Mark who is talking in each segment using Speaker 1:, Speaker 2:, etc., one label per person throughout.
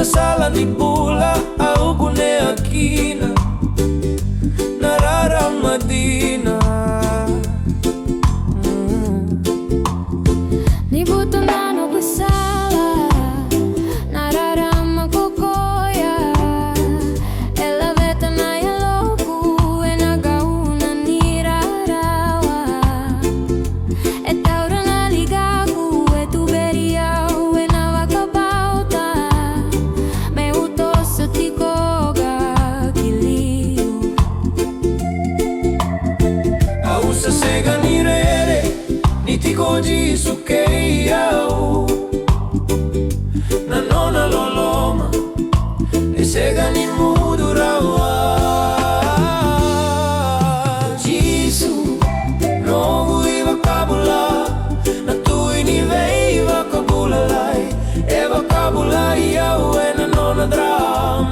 Speaker 1: sala ni bula au kune akina narara madina.
Speaker 2: Ni buto nano kusala narara makokoya ela veta na yaloku e na gauna ni rarawa e taura na ligaku e tuberia e na vakabauta me utoso tikoga kiliu
Speaker 1: Ausa sega ni rere ni tikoji sukei au na nona loloma e sega ni mudurawa Jisu nogu iwa kabula na tui ni veiva kabula lai eva kabula au e na nona dra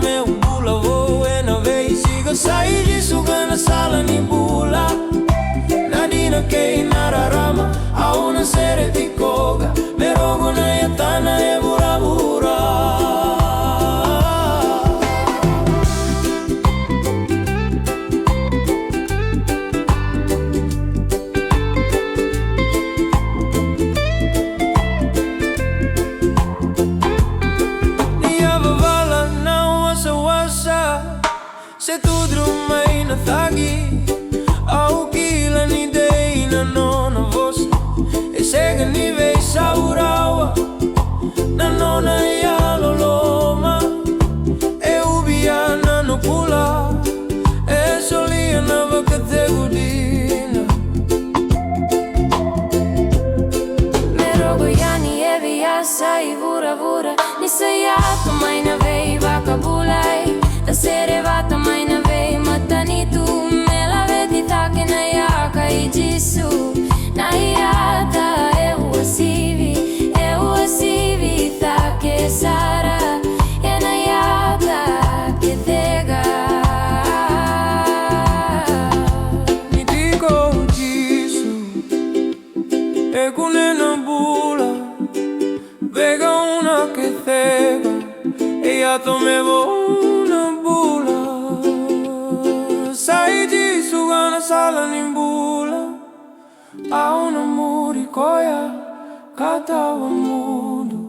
Speaker 1: me umbula vo e na vei siga sai Jisu gana sala ni bula nadina kei nararama au na sere tikoga merogo na yatana e bura bura. Se tudru mai na thagi au kila ni dei na nona vosa e sega ni vei saurawa na nona ya loloma e ubiana no pula e solia na vakategudina
Speaker 2: merogo yani e via sai vura vura ni sayato mai na vei vakabulai da serevata mai na vei matanitu me la vedi take na yaka i Jisu na iata e uasivi take sara e na yata ke tega
Speaker 1: ni dico Jisu e kunena bula vega una che tega e ya tomevo sala nimbula au na muri koya kata wa mudu